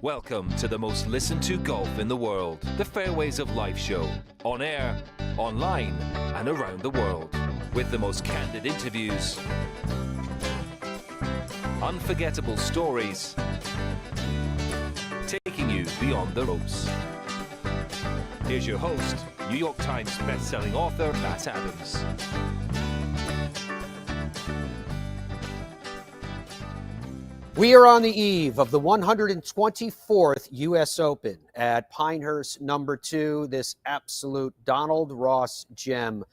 Welcome to the most listened to golf in the world, the Fairways of Life show, on air, online, and around the world, with the most candid interviews, unforgettable stories, taking you beyond the ropes. Here's your host, New York Times best-selling author Matt Adams. We are on the eve of the 124th U.S. Open at Pinehurst number 2, this absolute Donald Ross gem,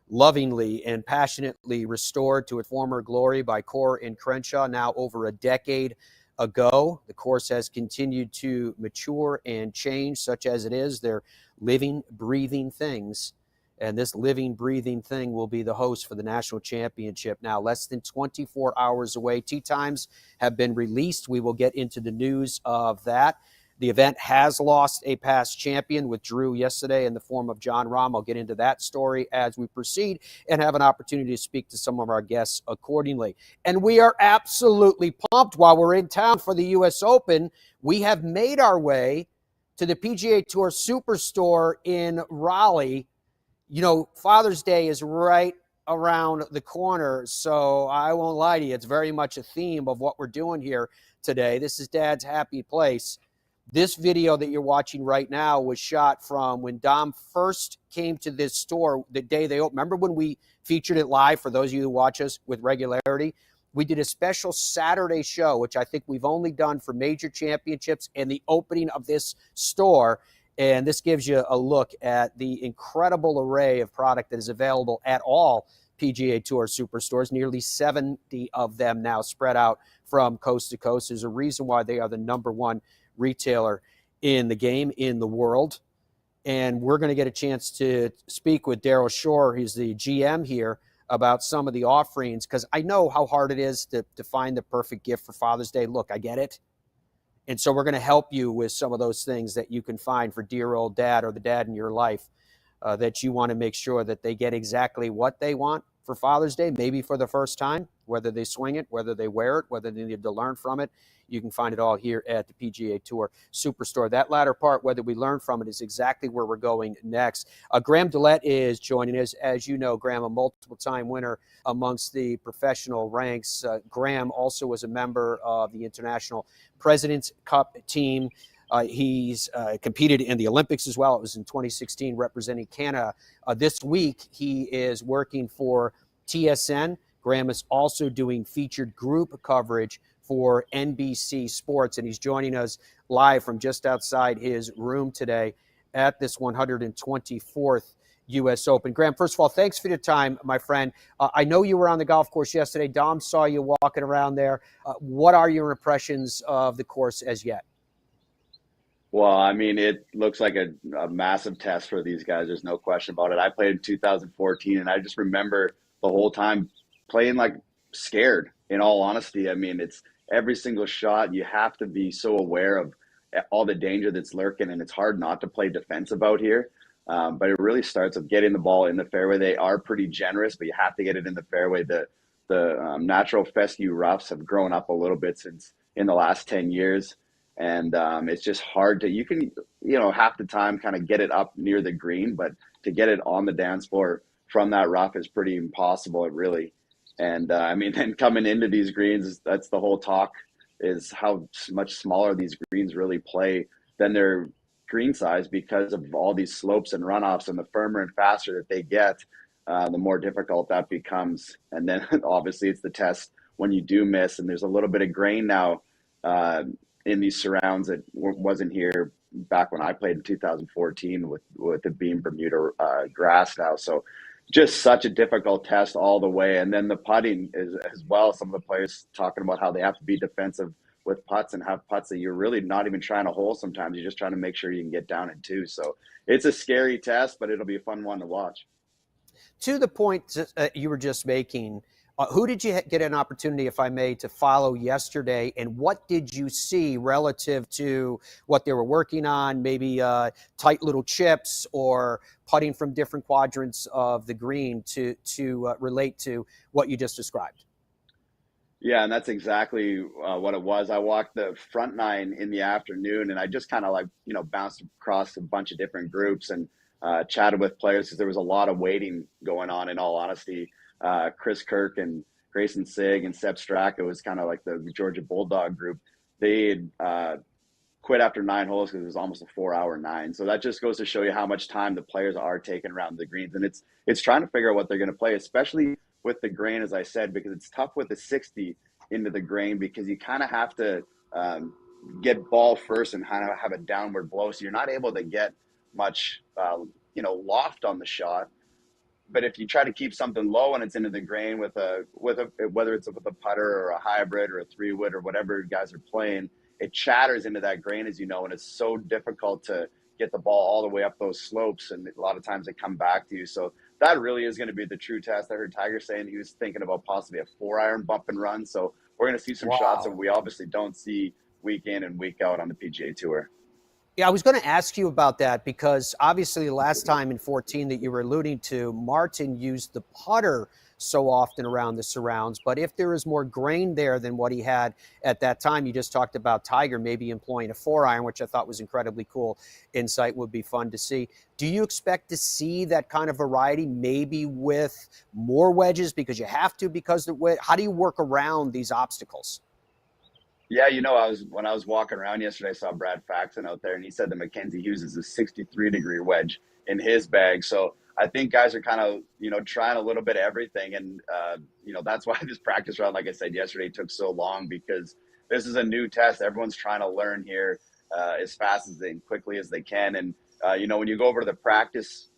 lovingly and passionately restored to its former glory by Core and Crenshaw now over a decade ago. The course has continued to mature and change, such as it is. They're living, breathing things. And this living, breathing thing will be the host for the national championship. Now, less than 24 hours away. Tee times have been released. We will get into the news of that. The event has lost a past champion, withdrew yesterday in the form of John Rahm. I'll get into that story as we proceed and have an opportunity to speak to some of our guests accordingly. And we are absolutely pumped while we're in town for the U.S. Open. We have made our way to the PGA Tour Superstore in Raleigh. You know, Father's Day is right around the corner, so I won't lie to you. It's very much a theme of what we're doing here today. This is Dad's happy place. This video that you're watching right now was shot from when Dom first came to this store the day they opened. Remember when we featured it live, for those of you who watch us with regularity? We did a special Saturday show, which I think we've only done for major championships and the opening of this store. And this gives you a look at the incredible array of product that is available at all PGA Tour Superstores, nearly 70 of them now spread out from coast to coast. There's a reason why they are the number one retailer in the game, in the world. And we're going to get a chance to speak with Daryl Shore, who's the GM here, about some of the offerings, because I know how hard it is to find the perfect gift for Father's Day. Look, I get it. And so we're going to help you with some of those things that you can find for dear old dad or the dad in your life that you want to make sure that they get exactly what they want for Father's Day, maybe for the first time, whether they swing it, whether they wear it, whether they need to learn from it. You can find it all here at the PGA Tour Superstore. That latter part, whether we learn from it, is exactly where we're going next. Graham DeLaet is joining us. As you know, Graham, a multiple-time winner amongst the professional ranks. Graham also was a member of the International President's Cup team. He's competed in the Olympics as well. It was in 2016 representing Canada. This week, he is working for TSN. Graham is also doing featured group coverage for NBC Sports, and he's joining us live from just outside his room today at this 124th U.S. Open. Graham, first of all, thanks for your time, my friend. I know you were on the golf course yesterday. Dom saw you walking around there. What are your impressions of the course as yet? Well, I mean, it looks like a massive test for these guys. There's no question about it. I played in 2014, and I just remember the whole time playing like scared, in all honesty. I mean, it's every single shot. You have to be so aware of all the danger that's lurking, and it's hard not to play defensive out here. But it really starts with getting the ball in the fairway. They are pretty generous, but you have to get it in the fairway. The natural fescue roughs have grown up a little bit since in the last 10 years. And it's just hard to, you can, half the time kind of get it up near the green, but to get it on the dance floor from that rough is pretty impossible, really. And I mean, then coming into these greens, that's the whole talk, is how much smaller these greens really play than their green size because of all these slopes and runoffs, and the firmer and faster that they get, the more difficult that becomes. And then obviously it's the test when you do miss, and there's a little bit of grain now in these surrounds that wasn't here back when I played in 2014 with the Beam Bermuda grass now. So just such a difficult test all the way. And then the putting is as well. Some of the players talking about how they have to be defensive with putts and have putts that you're really not even trying to hole sometimes. You're just trying to make sure you can get down in two. So it's a scary test, but it'll be a fun one to watch. To the point you were just making, who did you get an opportunity, if I may, to follow yesterday, and what did you see relative to what they were working on, maybe tight little chips or putting from different quadrants of the green to relate to what you just described? Yeah, and that's exactly what it was. I walked the front nine in the afternoon, and I just kind of like, bounced across a bunch of different groups and chatted with players because there was a lot of waiting going on, in all honesty. Chris Kirk and Grayson Sigg and Seb Straka was kind of like the Georgia Bulldog group. They had quit after 9 holes because it was almost a 4-hour nine. So that just goes to show you how much time the players are taking around the greens. And it's trying to figure out what they're going to play, especially with the grain, as I said, because it's tough with the 60 into the grain because you kind of have to get ball first and kind of have a downward blow. So you're not able to get much, loft on the shot. But if you try to keep something low and it's into the grain with a whether it's with a putter or a hybrid or a 3-wood or whatever you guys are playing, it chatters into that grain, as you know, and it's so difficult to get the ball all the way up those slopes, and a lot of times they come back to you. So that really is going to be the true test. I heard Tiger saying he was thinking about possibly a 4-iron bump and run. So we're going to see some shots that we obviously don't see week in and week out on the PGA Tour. Yeah, I was going to ask you about that because obviously the last time in 14 that you were alluding to, Martin used the putter so often around the surrounds. But if there is more grain there than what he had at that time, you just talked about Tiger maybe employing a 4-iron, which I thought was incredibly cool insight, would be fun to see. Do you expect to see that kind of variety maybe with more wedges because you have to, because how do you work around these obstacles? Yeah, when I was walking around yesterday, I saw Brad Faxon out there, and he said that Mackenzie Hughes is a 63-degree wedge in his bag. So I think guys are kind of, trying a little bit of everything. And, that's why this practice round, like I said yesterday, took so long, because this is a new test. Everyone's trying to learn here as fast as and quickly as they can. And, when you go over to the practice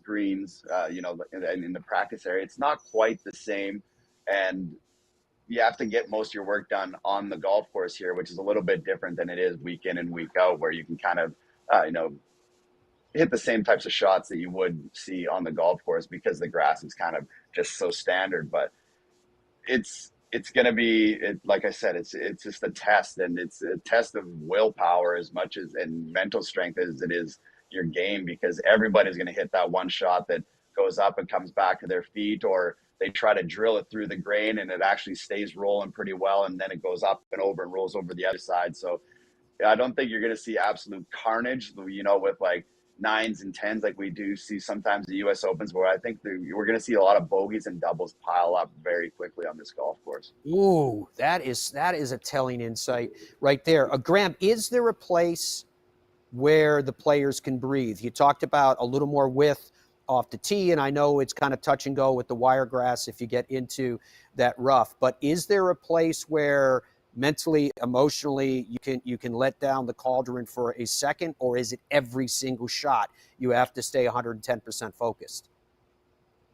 greens, in the practice area, it's not quite the same. And you have to get most of your work done on the golf course here, which is a little bit different than it is week in and week out, where you can kind of, hit the same types of shots that you would see on the golf course because the grass is kind of just so standard. But it's going to be, like I said, it's just a test, and it's a test of willpower as much as and mental strength as it is your game, because everybody's going to hit that one shot that goes up and comes back to their feet, or they try to drill it through the grain and it actually stays rolling pretty well, and then it goes up and over and rolls over the other side. So I don't think you're going to see absolute carnage, with like 9s and 10s like we do see sometimes the U.S. Opens, where I think we're going to see a lot of bogeys and doubles pile up very quickly on this golf course. Ooh, that is a telling insight right there. Graham, is there a place where the players can breathe? You talked about a little more width off the tee, and I know it's kind of touch and go with the wiregrass if you get into that rough, but is there a place where mentally, emotionally, you can let down the cauldron for a second, or is it every single shot you have to stay 110% focused?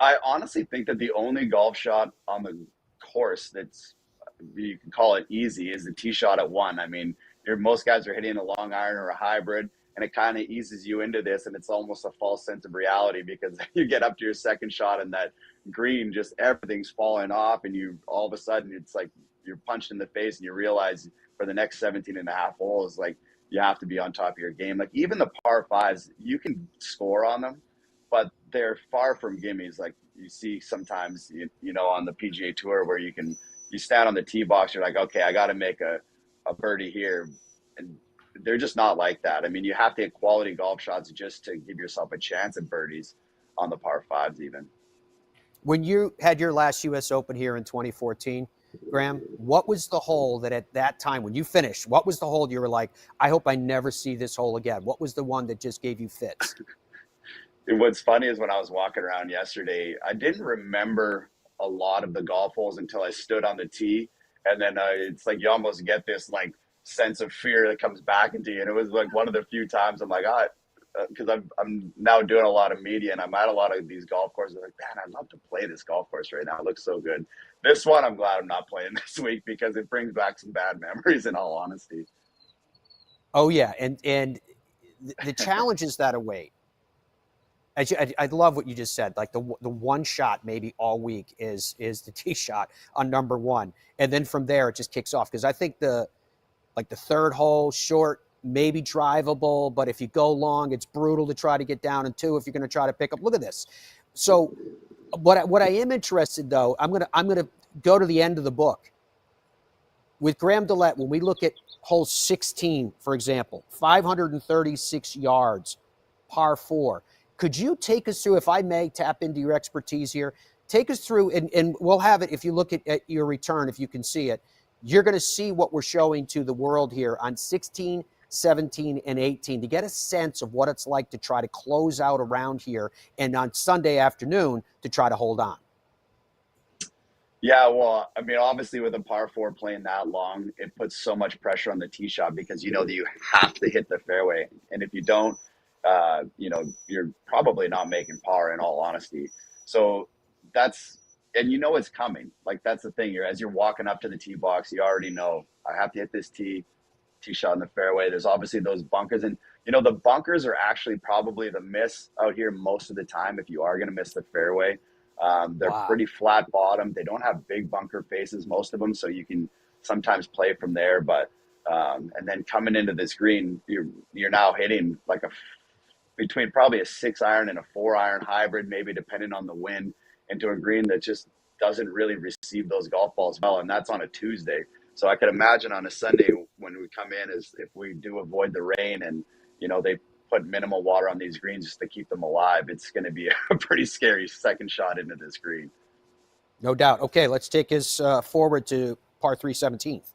I honestly think that the only golf shot on the course that's, you can call it easy, is the tee shot at 1. I mean, most guys are hitting a long iron or a hybrid, and it kind of eases you into this, and it's almost a false sense of reality, because you get up to your second shot and that green, just everything's falling off, and you all of a sudden it's like you're punched in the face, and you realize for the next 17 and a half holes, like, you have to be on top of your game. Like, even the par 5s, you can score on them, but they're far from gimmies. Like you see sometimes, on the PGA Tour, where you stand on the tee box, you're like, okay, I got to make a birdie here. And they're just not like that. I mean, you have to hit quality golf shots just to give yourself a chance at birdies on the par 5s even. When you had your last U.S. Open here in 2014, Graham, what was the hole that at that time, when you finished, what was the hole you were like, I hope I never see this hole again? What was the one that just gave you fits? What's funny is when I was walking around yesterday, I didn't remember a lot of the golf holes until I stood on the tee. And then it's like you almost get this like sense of fear that comes back into you. And it was like one of the few times I'm like, because I'm now doing a lot of media, and I'm at a lot of these golf courses. I'm like, man, I'd love to play this golf course right now. It looks so good. This one, I'm glad I'm not playing this week, because it brings back some bad memories, in all honesty. Oh yeah, and the challenges that await. I love what you just said. Like the one shot maybe all week is the tee shot on number 1, and then from there it just kicks off. Because I think the third hole short, maybe drivable, but if you go long, it's brutal to try to get down. And 2, if you're going to try to pick up, look at this. So what I am interested, though, I'm gonna go to the end of the book. with Graham DeLaet, when we look at hole 16, for example, 536 yards, par 4, could you take us through, if I may tap into your expertise here, take us through, and we'll have it if you look at your return, if you can see it, you're going to see what we're showing to the world here on 16, 17, and 18 to get a sense of what it's like to try to close out around here and on Sunday afternoon to try to hold on. Yeah, well, I mean, obviously with a par 4 playing that long, it puts so much pressure on the tee shot because you know that you have to hit the fairway. And if you don't, you're probably not making par in all honesty. So and you know it's coming. Like, that's the thing. As you're walking up to the tee box, you already know, I have to hit this tee shot in the fairway. There's obviously those bunkers, and the bunkers are actually probably the miss out here most of the time if you are going to miss the fairway. They're pretty flat bottom. They don't have big bunker faces, most of them, so you can sometimes play from there. But and then coming into this green, you're now hitting like between probably a 6-iron and a 4-iron hybrid, maybe depending on the wind, into a green that just doesn't really receive those golf balls well, and that's on a Tuesday. So I could imagine on a Sunday when we come in, is if we do avoid the rain and they put minimal water on these greens just to keep them alive, it's going to be a pretty scary second shot into this green. No doubt. Okay, let's take us forward to par 3 17th.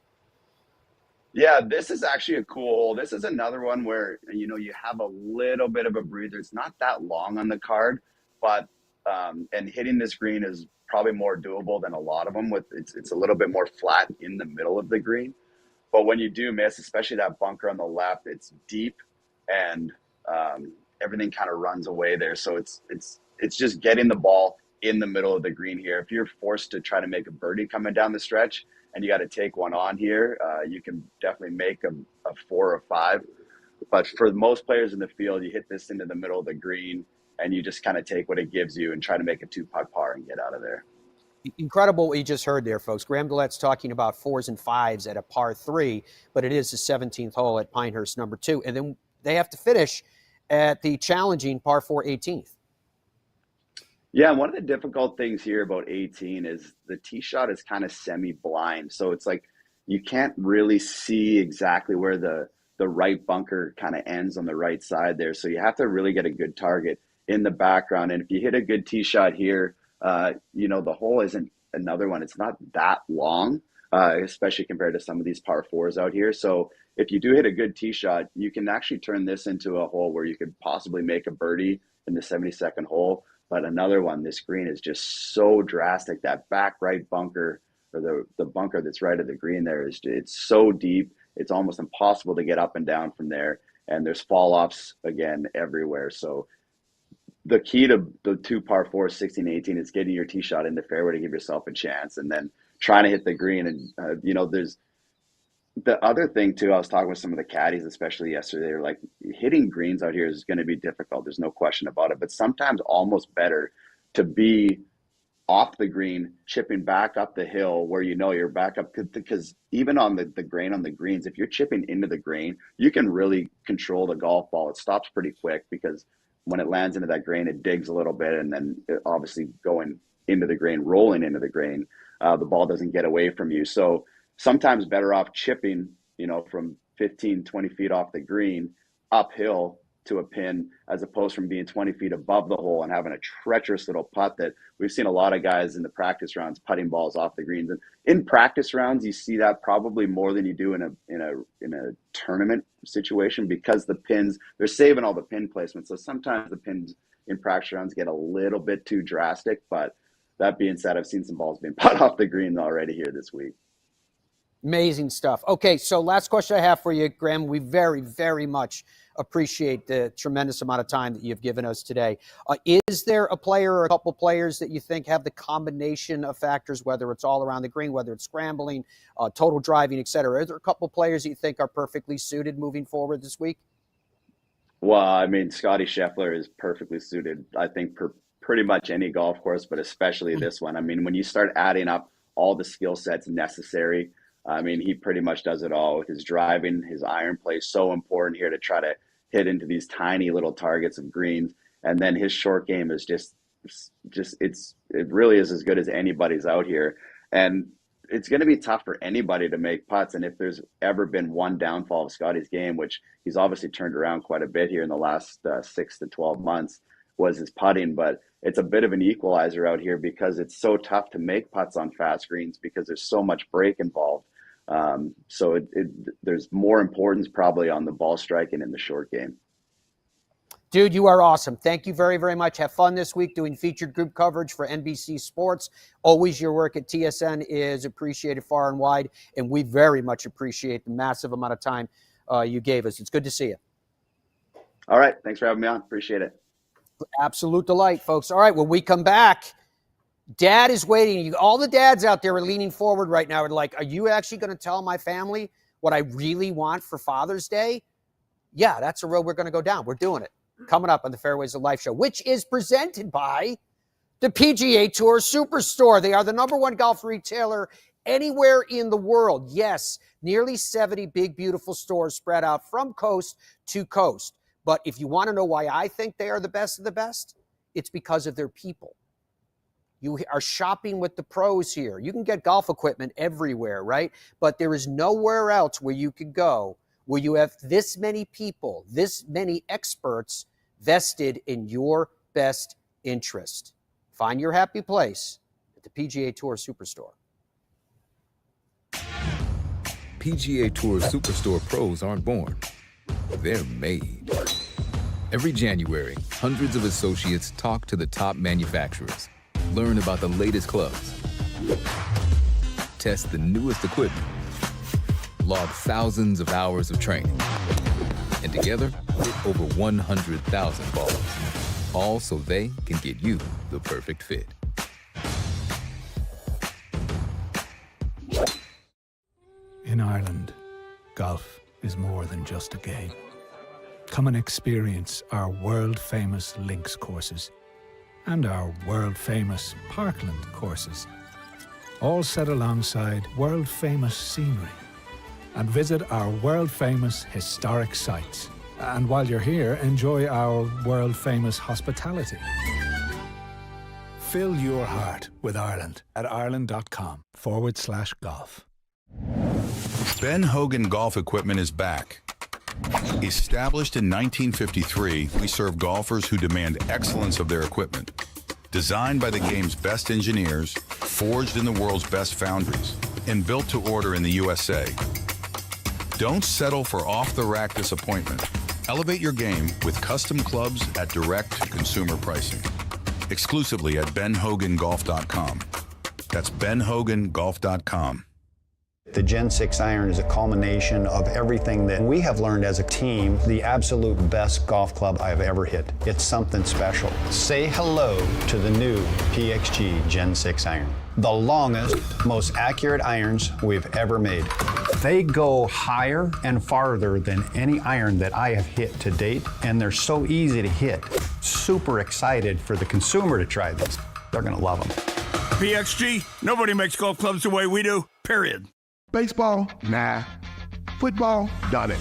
Yeah, this is actually a cool hole. This is another one where you have a little bit of a breather. It's not that long on the card, but and hitting this green is probably more doable than a lot of them. It's a little bit more flat in the middle of the green, but when you do miss, especially that bunker on the left, it's deep and everything kind of runs away there. So it's just getting the ball in the middle of the green here. If you're forced to try to make a birdie coming down the stretch and you got to take one on here, you can definitely make a 4 or 5. But for most players in the field, you hit this into the middle of the green and you just kind of take what it gives you and try to make a 2-putt par and get out of there. Incredible what you just heard there, folks. Graham DeLaet's talking about 4s and 5s at a par 3, but it is the 17th hole at Pinehurst number 2. And then they have to finish at the challenging par 4 18th. Yeah, one of the difficult things here about 18 is the tee shot is kind of semi-blind. So it's like you can't really see exactly where the right bunker kind of ends on the right side there. So you have to really get a good target in the background. And if you hit a good tee shot here, the hole isn't another one. It's not that long, especially compared to some of these par 4s out here. So if you do hit a good tee shot, you can actually turn this into a hole where you could possibly make a birdie in the 72nd hole. But another one, this green is just so drastic. That back right bunker, or the bunker that's right at the green there, it's so deep. It's almost impossible to get up and down from there. And there's fall-offs, again, everywhere. So the key to the 2 par 4s, 16 and 18, is getting your tee shot in the fairway to give yourself a chance, and then trying to hit the green. And, there's the other thing, too. I was talking with some of the caddies, especially yesterday. They're like, hitting greens out here is going to be difficult. There's no question about it. But sometimes almost better to be off the green, chipping back up the hill where you're back up, because even on the grain on the greens, if you're chipping into the grain, you can really control the golf ball. It stops pretty quick because when it lands into that grain, it digs a little bit, and then obviously going into the grain, rolling into the grain, the ball doesn't get away from you. So sometimes better off chipping, from 15, 20 feet off the green uphill to a pin, as opposed from being 20 feet above the hole and having a treacherous little putt that we've seen a lot of guys in the practice rounds putting balls off the greens. And in practice rounds, you see that probably more than you do in a tournament situation, because the pins, they're saving all the pin placement. So sometimes the pins in practice rounds get a little bit too drastic. But that being said, I've seen some balls being put off the green already here this week. Amazing stuff. Okay, so last question I have for you, Graham. We very, very much appreciate the tremendous amount of time that you've given us today. Is there a player or a couple players that you think have the combination of factors, whether it's all around the green, whether it's scrambling, total driving, et cetera? Are there a couple players that you think are perfectly suited moving forward this week? Well, I mean, Scottie Scheffler is perfectly suited, I think, for pretty much any golf course, but especially this one. I mean, when you start adding up all the skill sets necessary, I mean, he pretty much does it all with his driving. His iron play is so important here to try to hit into these tiny little targets of greens. And then his short game is it really is as good as anybody's out here. And it's going to be tough for anybody to make putts. And if there's ever been one downfall of Scottie's game, which he's obviously turned around quite a bit here in the last 6 to 12 months, was his putting. But it's a bit of an equalizer out here because it's so tough to make putts on fast greens because there's so much break involved. So there's more importance probably on the ball striking in the short game. Dude, you are awesome. Thank you very, very much. Have fun this week doing featured group coverage for NBC Sports. Always your work at TSN is appreciated far and wide, and we very much appreciate the massive amount of time you gave us. It's good to see you. All right. Thanks for having me on. Appreciate it. Absolute delight, folks. All right, when we come back, Dad is waiting. All the dads out there are leaning forward right now and like, are you actually going to tell my family what I really want for Father's Day? Yeah, that's the road we're going to go down. We're doing it. Coming up on the Fairways of Life show, which is presented by the PGA Tour Superstore. They are the #1 golf retailer anywhere in the world. Yes, nearly 70 big, beautiful stores spread out from coast to coast. But if you want to know why I think they are the best of the best, it's because of their people. You are shopping with the pros here. You can get golf equipment everywhere, right? But there is nowhere else where you could go where you have this many people, this many experts vested in your best interest. Find your happy place at the PGA Tour Superstore. PGA Tour Superstore pros aren't born. They're made. Every January, hundreds of associates talk to the top manufacturers, learn about the latest clubs, test the newest equipment, log thousands of hours of training, and together hit over 100,000 balls, all so they can get you the perfect fit. In Ireland, golf is more than just a game. Come and experience our world-famous links courses and our world-famous Parkland courses, all set alongside world-famous scenery. And visit our world-famous historic sites. And while you're here, enjoy our world-famous hospitality. Fill your heart with Ireland at ireland.com/golf. Ben Hogan Golf Equipment is back. Established in 1953, we serve golfers who demand excellence of their equipment. Designed by the game's best engineers, forged in the world's best foundries, and built to order in the USA. Don't settle for off-the-rack disappointment. Elevate your game with custom clubs at direct-to-consumer pricing. Exclusively at benhogangolf.com. That's benhogangolf.com. The Gen 6 iron is a culmination of everything that we have learned as a team, the absolute best golf club I've ever hit. It's something special. Say hello to the new PXG Gen 6 iron. The longest, most accurate irons we've ever made. They go higher and farther than any iron that I have hit to date, and they're so easy to hit. Super excited for the consumer to try this. They're gonna love them. PXG, nobody makes golf clubs the way we do, period. Baseball? Nah. Football? Done it.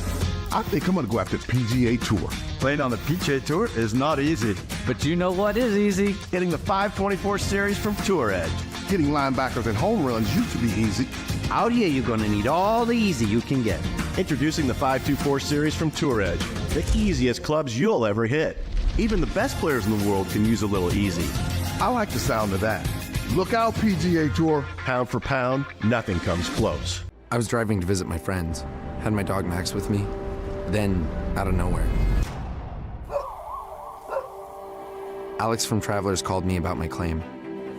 I think I'm going to go after the PGA Tour. Playing on the PGA Tour is not easy. But you know what is easy? Hitting the 524 series from Tour Edge. Hitting linebackers and home runs used to be easy. Out here, you're going to need all the easy you can get. Introducing the 524 series from Tour Edge. The easiest clubs you'll ever hit. Even the best players in the world can use a little easy. I like the sound of that. Look out, PGA Tour. Pound for pound, nothing comes close. I was driving to visit my friends. Had my dog Max with me. Then, out of nowhere, Alex from Travelers called me about my claim.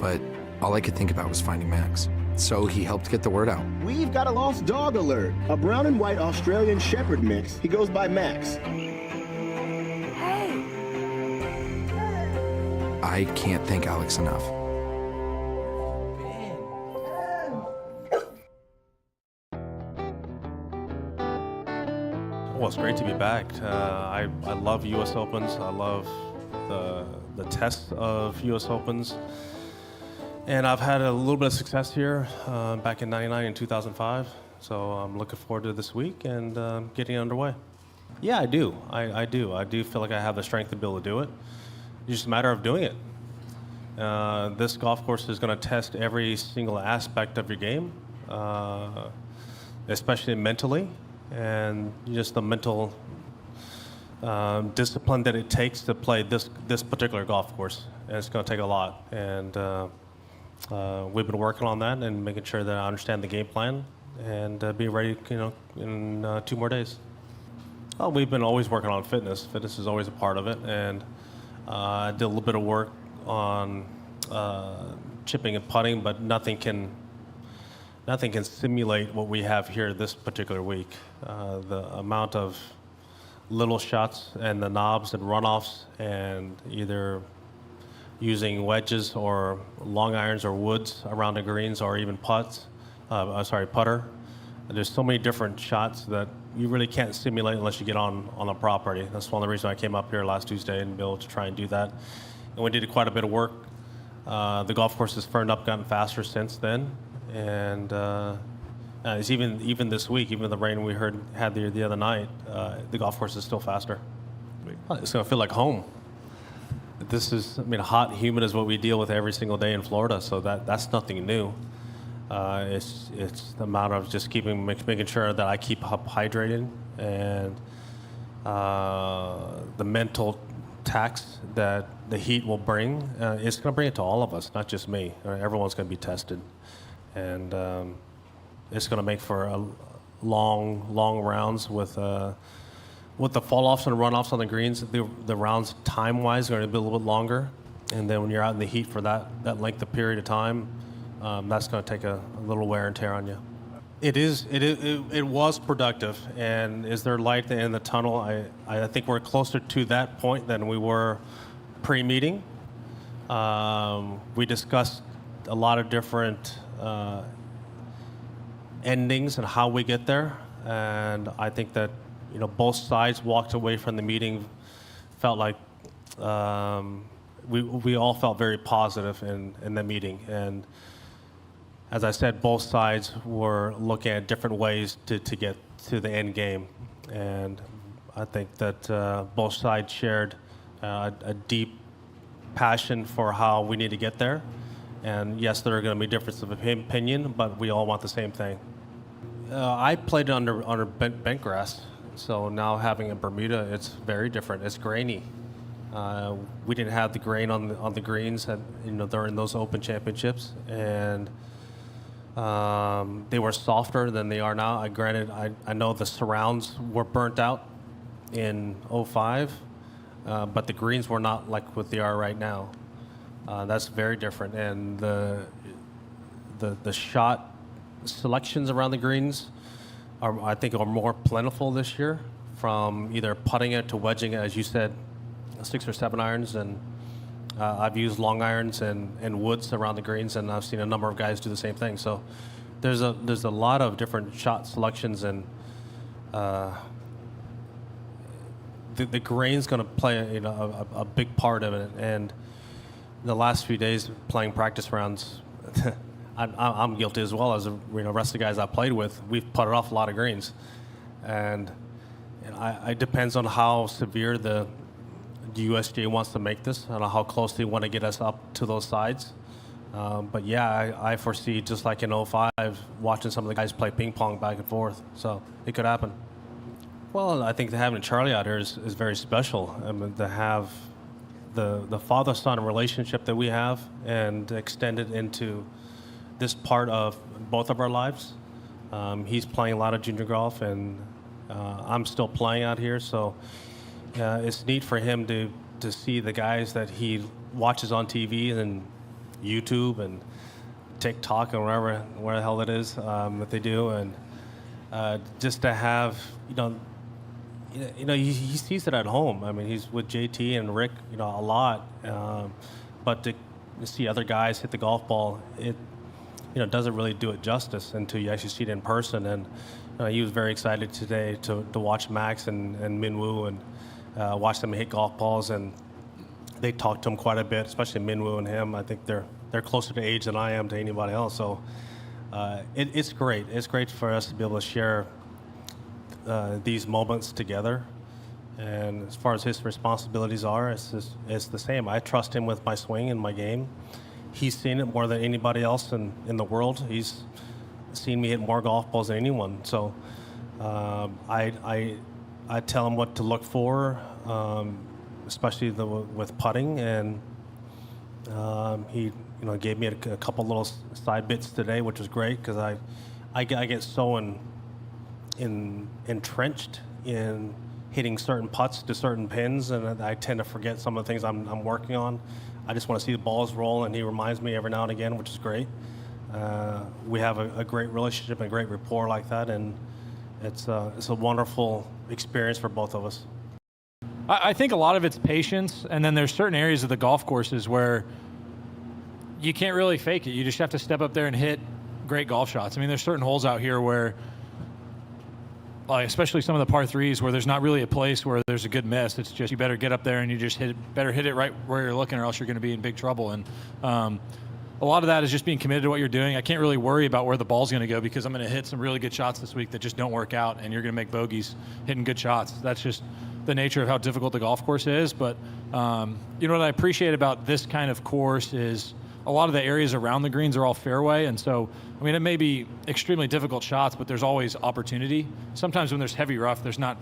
But all I could think about was finding Max. So he helped get the word out. We've got a lost dog alert. A brown and white Australian Shepherd mix. He goes by Max. I can't thank Alex enough. Well, it's great to be back. I love U.S. Opens. I love the test of U.S. Opens. And I've had a little bit of success here back in '99 and 2005. So I'm looking forward to this week and getting underway. Yeah, I do. I do. I do feel like I have the strength to be able to do it. It's just a matter of doing it. This golf course is going to test every single aspect of your game. especially mentally, and just the mental discipline that it takes to play this particular golf course. And it's going to take a lot. And we've been working on that and making sure that I understand the game plan and be ready, in 2 more days. Oh, we've been always working on fitness. Fitness is always a part of it, and I did a little bit of work on chipping and putting, but nothing can simulate what we have here this particular week. The amount of little shots and the knobs and runoffs, and either using wedges or long irons or woods around the greens, or even putter. There's so many different shots that you really can't simulate unless you get on the property. That's one of the reasons I came up here last Tuesday and be able to try and do that. And we did quite a bit of work. The golf course has firmed up, gotten faster since then, and it's even this week, even the rain we had the other night, the golf course is still faster. It's going to feel like home. This is, hot and humid is what we deal with every single day in Florida, so that's nothing new. It's the amount of just making sure that I keep up hydrated, and the mental tax that the heat will bring. It's going to bring it to all of us, not just me. Everyone's going to be tested, and it's going to make for long rounds with the fall-offs and runoffs on the greens. The rounds time-wise are going to be a little bit longer, and then when you're out in the heat for that length of period of time, that's going to take a little wear and tear on you. It was productive, and is there light at the end of the tunnel? I think we're closer to that point than we were pre-meeting. We discussed a lot of different endings and how we get there, and I think that both sides walked away from the meeting, felt like we all felt very positive in the meeting. And as I said, both sides were looking at different ways to get to the end game. And I think that both sides shared a deep passion for how we need to get there. And yes, there are going to be differences of opinion, but we all want the same thing. I played under bent grass. So now having a Bermuda, it's very different. It's grainy. We didn't have the grain on the greens during those Open Championships, and they were softer than they are now. Granted, I know the surrounds were burnt out in 05, but the greens were not like what they are right now. That's very different, and the shot selections around the greens I think are more plentiful this year, from either putting it to wedging it, as you said, 6 or 7 irons, and I've used long irons and woods around the greens, and I've seen a number of guys do the same thing. So there's a lot of different shot selections, and the grain's going to play a big part of it. And the last few days playing practice rounds, I'm guilty as well as the rest of the guys I played with. We've putted off a lot of greens, and it depends on how severe the USGA wants to make this, and how close they want to get us up to those sides. But yeah, I foresee, just like in 05, watching some of the guys play ping pong back and forth. So it could happen. Well, I think having Charlie out here is very special. To have the father-son relationship that we have, and extend it into this part of both of our lives. He's playing a lot of junior golf, and I'm still playing out here, so it's neat for him to see the guys that he watches on TV and YouTube and TikTok and where the hell it is that they do, and just to have he sees it at home. He's with JT and Rick a lot, but to see other guys hit the golf ball, it doesn't really do it justice until you actually see it in person. And he was very excited today to watch Max and Minwoo and watch them hit golf balls, and they talked to him quite a bit, especially Minwoo and him. I think they're closer to age than I am to anybody else. So it's great. It's great for us to be able to share these moments together. And as far as his responsibilities are, it's the same. I trust him with my swing and my game. He's seen it more than anybody else in the world. He's seen me hit more golf balls than anyone. So I tell him what to look for, especially with putting, and he gave me a couple little side bits today, which was great because I get so entrenched in hitting certain putts to certain pins, and I tend to forget some of the things I'm working on. I just want to see the balls roll, and he reminds me every now and again, which is great. We have a great relationship and a great rapport like that, and it's a wonderful experience for both of us. I think a lot of it's patience, and then there's certain areas of the golf courses where you can't really fake it. You just have to step up there and hit great golf shots. I mean, there's certain holes out here where, especially some of the par threes, where there's not really a place where there's a good miss. It's just you better get up there and you just better hit it right where you're looking, or else you're going to be in big trouble. And a lot of that is just being committed to what you're doing. I can't really worry about where the ball's going to go because I'm going to hit some really good shots this week that just don't work out, and you're going to make bogeys hitting good shots. That's just the nature of how difficult the golf course is. But what I appreciate about this kind of course is a lot of the areas around the greens are all fairway, and so, I mean, it may be extremely difficult shots, but there's always opportunity. Sometimes when there's heavy rough, there's not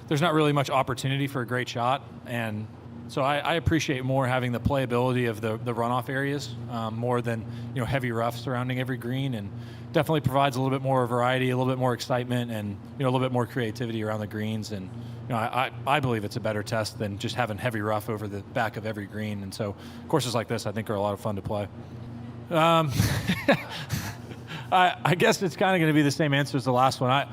really much opportunity for a great shot, and so I appreciate more having the playability of the runoff areas more than heavy rough surrounding every green, and definitely provides a little bit more variety, a little bit more excitement, and a little bit more creativity around the greens. And I believe it's a better test than just having heavy rough over the back of every green. And so courses like this, I think, are a lot of fun to play. I guess it's kind of going to be the same answer as the last one.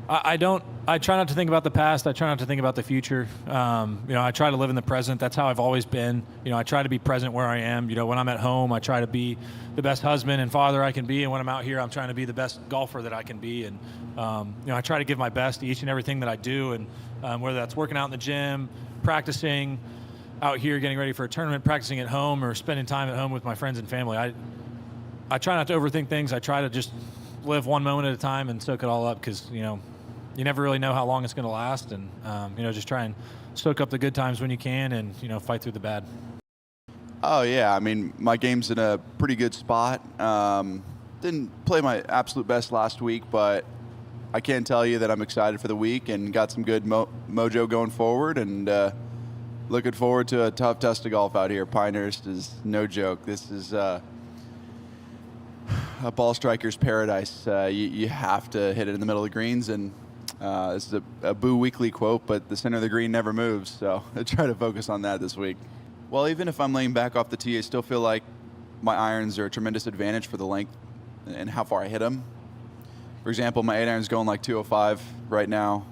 I try not to think about the past. I try not to think about the future. I try to live in the present. That's how I've always been. I try to be present where I am. When I'm at home, I try to be the best husband and father I can be. And when I'm out here, I'm trying to be the best golfer that I can be. And, I try to give my best to each and everything that I do. And whether that's working out in the gym, practicing out here, getting ready for a tournament, practicing at home, or spending time at home with my friends and family. I try not to overthink things. I try to just live one moment at a time and soak it all up because, you never really know how long it's going to last, and just try and soak up the good times when you can, and fight through the bad. Oh yeah, I mean, my game's in a pretty good spot. Didn't play my absolute best last week, but I can tell you that I'm excited for the week and got some good mojo going forward, and looking forward to a tough test of golf out here. Pinehurst is no joke. This is a ball striker's paradise. You have to hit it in the middle of the greens, and this is a Boo Weekly quote, but the center of the green never moves, so I try to focus on that this week. Well, even if I'm laying back off the tee, I still feel like my irons are a tremendous advantage for the length and how far I hit them. For example, my 8-iron's going like 205 right now.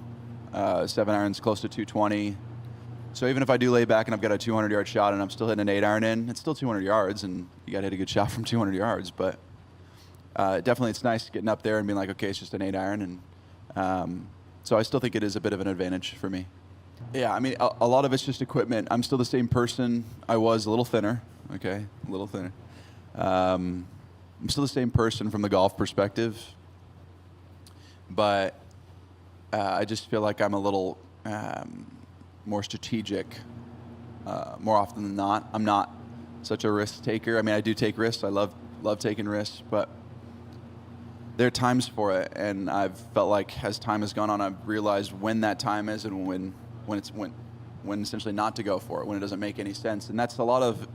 7-iron's close to 220. So even if I do lay back and I've got a 200-yard shot and I'm still hitting an 8-iron in, it's still 200 yards, and you got to hit a good shot from 200 yards. But definitely it's nice getting up there and being like, okay, it's just an 8-iron, and so I still think it is a bit of an advantage for me. Yeah, I mean, a lot of it's just equipment. I'm still the same person I was, a little thinner, okay, a little thinner. I'm still the same person from the golf perspective, but I just feel like I'm a little more strategic more often than not. I'm not such a risk taker. I mean, I do take risks. I love taking risks, but there are times for it, and I've felt like as time has gone on, I've realized when that time is and when essentially not to go for it, when it doesn't make any sense. And that's a lot of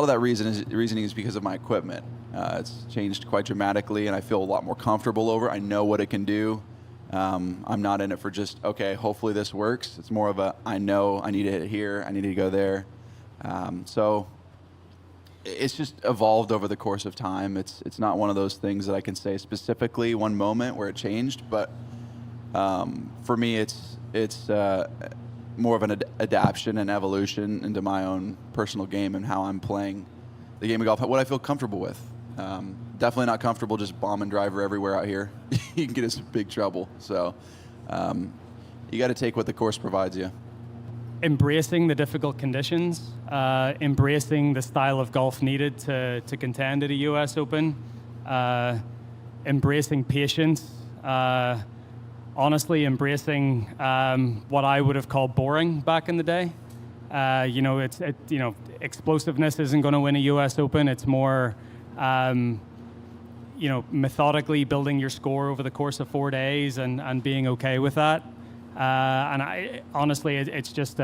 that reasoning is because of my equipment. It's changed quite dramatically, and I feel a lot more comfortable over it. I know what it can do. I'm not in it for just, okay, hopefully this works. It's more of a, I know I need to hit it here, I need to go there. So it's just evolved over the course of time. It's not one of those things that I can say specifically one moment where it changed, but for me it's more of an adaptation and evolution into my own personal game and how I'm playing the game of golf, what I feel comfortable with. Definitely not comfortable just bombing driver everywhere out here. You can get us in big trouble. So you got to take what the course provides you. Embracing the difficult conditions, embracing the style of golf needed to contend at a US Open, embracing patience, honestly embracing what I would have called boring back in the day. Explosiveness isn't going to win a US Open. It's more methodically building your score over the course of 4 days and being okay with that. And I honestly, it's just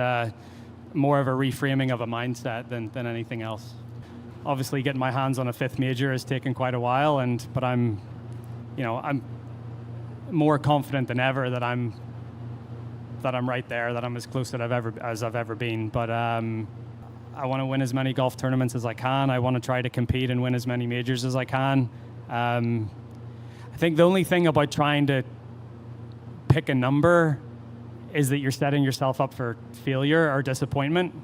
more of a reframing of a mindset than anything else. Obviously, getting my hands on a 5th major has taken quite a while, but I'm more confident than ever that I'm right there, that I'm as close as I've ever been. But I want to win as many golf tournaments as I can. I want to try to compete and win as many majors as I can. I think the only thing about trying to pick a number is that you're setting yourself up for failure or disappointment.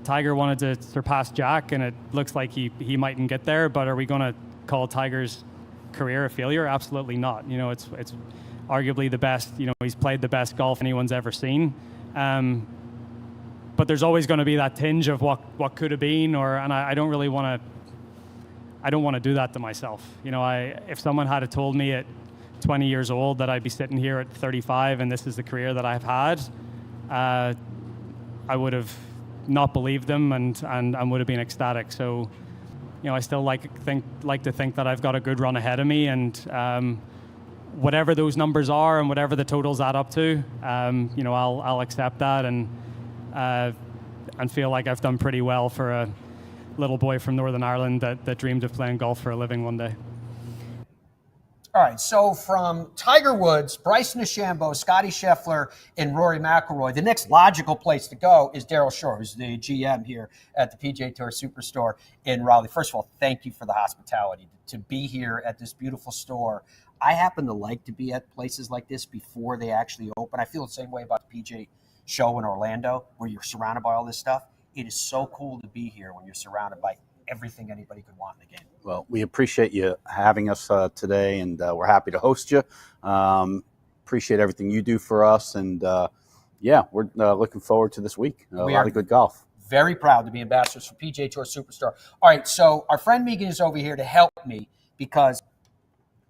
Tiger wanted to surpass Jack, and it looks like he mightn't get there, but are we going to call Tiger's career a failure? Absolutely not. It's arguably the best, he's played the best golf anyone's ever seen. But there's always going to be that tinge of what could have been, and I don't really want to do that to myself. If someone had told me at 20 years old that I'd be sitting here at 35 and this is the career that I've had, I would have not believed them and would have been ecstatic. So, I still like to think that I've got a good run ahead of me, and whatever those numbers are and whatever the totals add up to, I'll accept that and feel like I've done pretty well for a little boy from Northern Ireland that dreamed of playing golf for a living one day. All right, so from Tiger Woods, Bryson DeChambeau, Scottie Scheffler, and Rory McIlroy, the next logical place to go is Daryl Shore, who's the GM here at the PGA Tour Superstore in Raleigh. First of all, thank you for the hospitality to be here at this beautiful store. I happen to like to be at places like this before they actually open. I feel the same way about the PGA show in Orlando, where you're surrounded by all this stuff. It is so cool to be here when you're surrounded by everything anybody could want in the game. Well, we appreciate you having us today, and we're happy to host you. Appreciate everything you do for us, and we're looking forward to this week. A lot of good golf. Very proud to be ambassadors for PGA Tour Superstore. All right, so our friend Megan is over here to help me because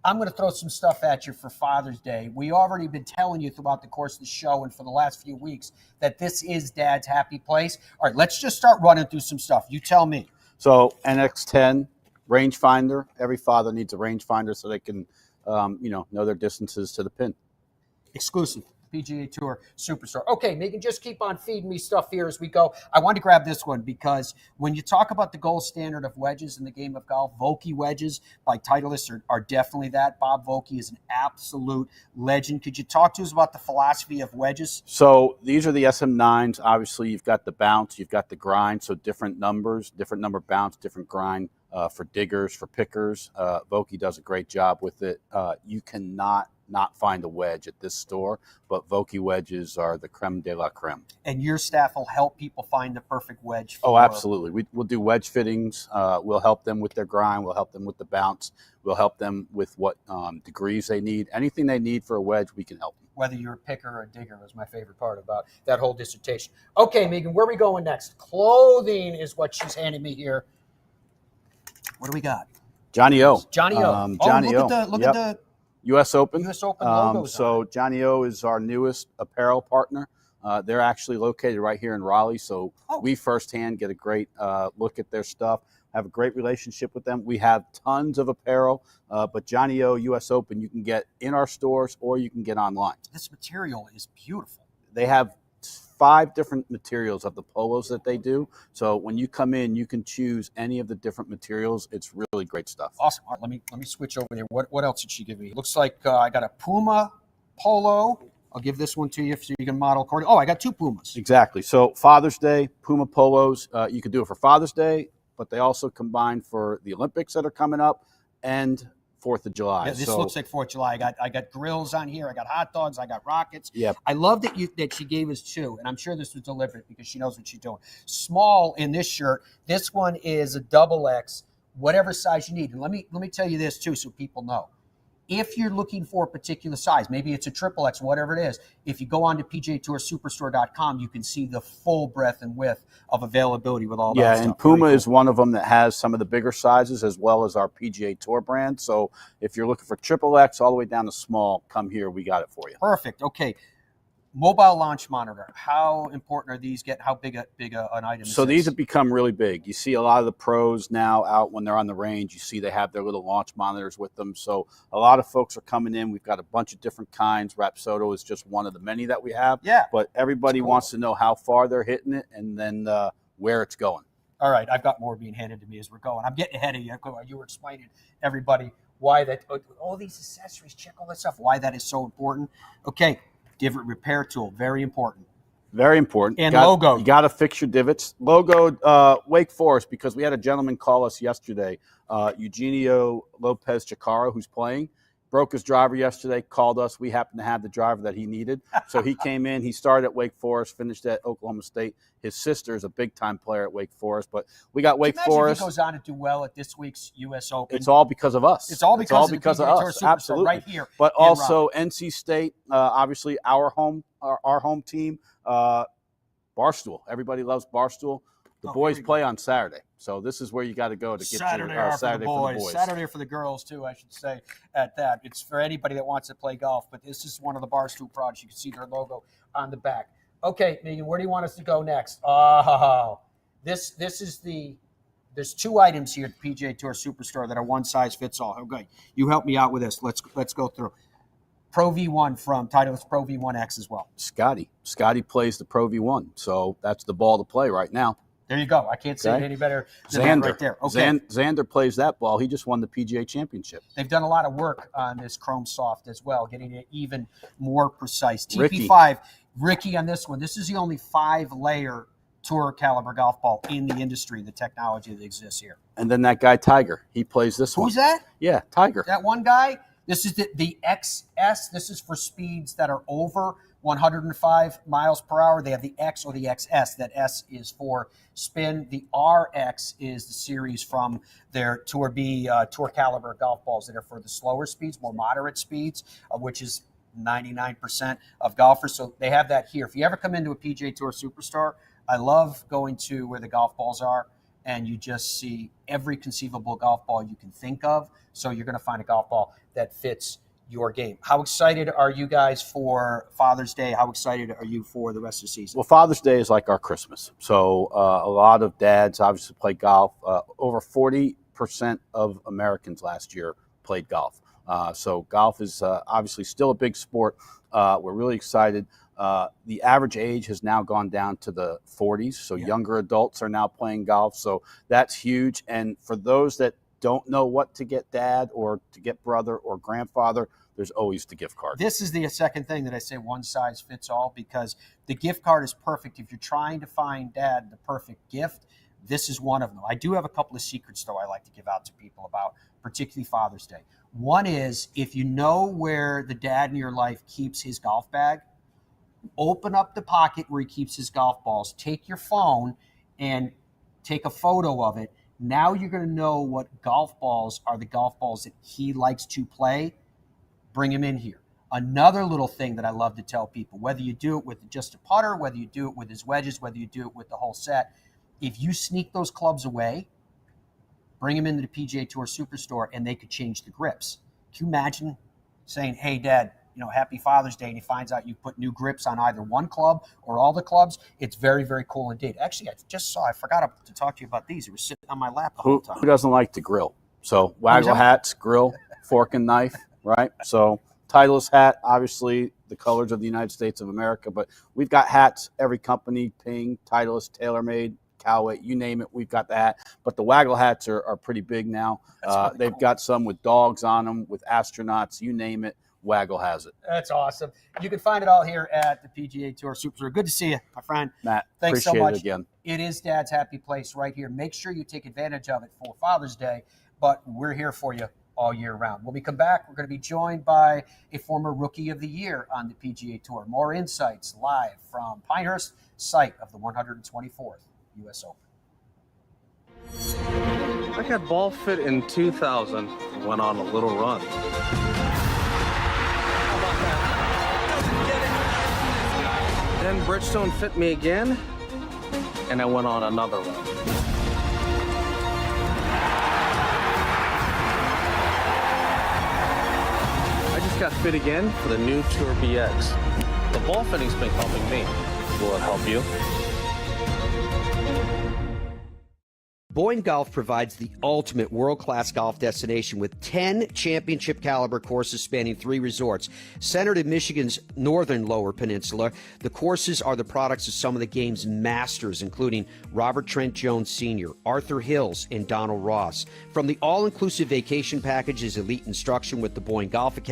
I'm going to throw some stuff at you for Father's Day. We already been telling you throughout the course of the show and for the last few weeks that this is Dad's happy place. All right, let's just start running through some stuff. You tell me. So NX10 rangefinder. Every father needs a rangefinder so they can, know their distances to the pin. Exclusive. PGA Tour Superstore. Okay, Megan, just keep on feeding me stuff here as we go. I want to grab this one because when you talk about the gold standard of wedges in the game of golf, Vokey wedges by Titleist are definitely that. Bob Vokey is an absolute legend. Could you talk to us about the philosophy of wedges? So these are the SM9s. Obviously, you've got the bounce, you've got the grind, so different numbers, different number bounce, different grind for diggers, for pickers. Vokey does a great job with it. You cannot find a wedge at this store, but Vokey wedges are the creme de la creme. And your staff will help people find the perfect wedge. Oh, absolutely. We'll do wedge fittings. We'll help them with their grind. We'll help them with the bounce. We'll help them with what degrees they need. Anything they need for a wedge, we can help them. Whether you're a picker or a digger was my favorite part about that whole dissertation. Okay, Megan, where are we going next? Clothing is what she's handing me here. What do we got? Johnny O. Johnny O. Johnny O. Look at the U.S. Open. U.S. Open logos. So Johnny O is our newest apparel partner. They're actually located right here in Raleigh, so we firsthand get a great look at their stuff, have a great relationship with them. We have tons of apparel, but Johnny O U.S. Open you can get in our stores or you can get online. This material is beautiful. They have 5 different materials of the polos that they do. So when you come in, you can choose any of the different materials. It's really great stuff. Awesome. All right, let me switch over there. What else did she give me? Looks like I got a Puma polo. I'll give this one to you so you can model according. Oh, I got 2 Pumas. Exactly. So Father's Day, Puma polos. You can do it for Father's Day, but they also combine for the Olympics that are coming up and 4th of July. Yeah, this looks like 4th of July. I got grills on here. I got hot dogs. I got rockets. Yep. I love that she gave us 2, and I'm sure this was deliberate because she knows what she's doing. Small in this shirt. This one is a XX, whatever size you need. And let me tell you this too, so people know. If you're looking for a particular size, maybe it's a XXX, whatever it is, if you go on to PGATourSuperstore.com, you can see the full breadth and width of availability with all that stuff. Yeah, and Puma is one of them that has some of the bigger sizes as well as our PGA Tour brand. So if you're looking for XXX all the way down to small, come here. We got it for you. Perfect. Okay. Mobile launch monitor. How important are these? How big an item is So this? these have become really big. You see a lot of the pros now out when they're on the range. You see they have their little launch monitors with them. So a lot of folks are coming in. We've got a bunch of different kinds. Rapsodo is just one of the many that we have. Yeah. But everybody Cool. wants to know how far they're hitting it and then where it's going. All right, I've got more being handed to me as we're going. I'm getting ahead of you. You were explaining everybody why that, all these accessories, check all that stuff, why that is so important. Okay, divot repair tool, very important. Very important. And logo. You got to fix your divots. Logo, Wake Forest, because we had a gentleman call us yesterday, Eugenio Lopez Chicaro, who's playing. Broke his driver yesterday, called us. We happened to have the driver that he needed. So he came in. He started at Wake Forest, finished at Oklahoma State. His sister is a big-time player at Wake Forest. But we got Wake Forest. If he goes on to do well at this week's U.S. Open. It's all because of us. It's all because of the PGA Tour us. Superstore Absolutely. right here. But in also Raleigh. NC State, obviously our home team, Barstool. Everybody loves Barstool. The boys play on Saturday. So this is where you got to go to get Saturday your Saturday for the boys. Saturday for the girls, too, I should say, at that. It's for anybody that wants to play golf, but this is one of the Barstool products. You can see their logo on the back. Okay, Megan, where do you want us to go next? Oh, this is there's two items here at the PGA Tour Superstore that are one size fits all. Okay, you help me out with this. Let's go through. Pro V1 from Titleist Pro V1X as well. Scottie plays the Pro V1, so that's the ball to play right now. There you go. I can't say it any better than that right there. Okay. Xander plays that ball. He just won the PGA Championship. They've done a lot of work on this Chrome Soft as well, getting it even more precise. Ricky. TP5, Ricky on this one. This is the only 5-layer tour caliber golf ball in the industry, the technology that exists here. And then that guy, Tiger, he plays this one. Who's that? Yeah, Tiger. That one guy? This is the XS. This is for speeds that are over 105 miles per hour. They have the X or the XS. That S is for spin. The RX is the series from their Tour B, Tour caliber golf balls that are for the slower speeds, more moderate speeds, which is 99% of golfers. So they have that here. If you ever come into a PGA Tour Superstore, I love going to where the golf balls are, and you just see every conceivable golf ball you can think of. So you're going to find a golf ball that fits your game. How excited are you guys for Father's Day? How excited are you for the rest of the season? Well, Father's Day is like our Christmas. So a lot of dads obviously play golf. Over 40% of Americans last year played golf. So golf is obviously still a big sport. We're really excited. The average age has now gone down to the 40s. So younger adults are now playing golf. So that's huge. And for those that don't know what to get dad or to get brother or grandfather, there's always the gift card. This is the second thing that I say one size fits all, because the gift card is perfect. If you're trying to find dad the perfect gift, this is one of them. I do have a couple of secrets, though, I like to give out to people about, particularly Father's Day. One is, if you know where the dad in your life keeps his golf bag, open up the pocket where he keeps his golf balls, take your phone and take a photo of it. Now you're going to know what golf balls are the golf balls that he likes to play. Bring him in here. Another little thing that I love to tell people, whether you do it with just a putter, whether you do it with his wedges, whether you do it with the whole set, if you sneak those clubs away, bring them into the PGA Tour Superstore and they could change the grips. Can you imagine saying, hey, Dad, happy Father's Day, and he finds out you put new grips on either one club or all the clubs? It's very, very cool indeed. Actually, I forgot to talk to you about these. It was sitting on my lap the whole time. Who doesn't like to grill? So waggle hats, grill, fork and knife, right? So Titleist hat, obviously the colors of the United States of America, but we've got hats, every company, Ping, Titleist, TaylorMade, Callaway, you name it, we've got the hat. But the waggle hats are pretty big now. Really they've got some with dogs on them, with astronauts, you name it. Waggle has it. That's awesome. You can find it all here at the PGA Tour Superstore. Good to see you, my friend. Matt, thanks so appreciate much. it again. It is Dad's happy place right here. Make sure you take advantage of it for Father's Day, but we're here for you all year round. When we come back, we're going to be joined by a former Rookie of the Year on the PGA Tour. More insights live from Pinehurst, site of the 124th U.S. Open. I got ball fit in 2000, went on a little run. Then Bridgestone fit me again, and I went on another run. I just got fit again for the new Tour BX. The ball fitting's been helping me. Will it help you? Boyne Golf provides the ultimate world-class golf destination with 10 championship-caliber courses spanning 3 resorts. Centered in Michigan's northern Lower Peninsula, the courses are the products of some of the game's masters, including Robert Trent Jones Sr., Arthur Hills, and Donald Ross. From the all-inclusive vacation packages, elite instruction with the Boyne Golf Academy,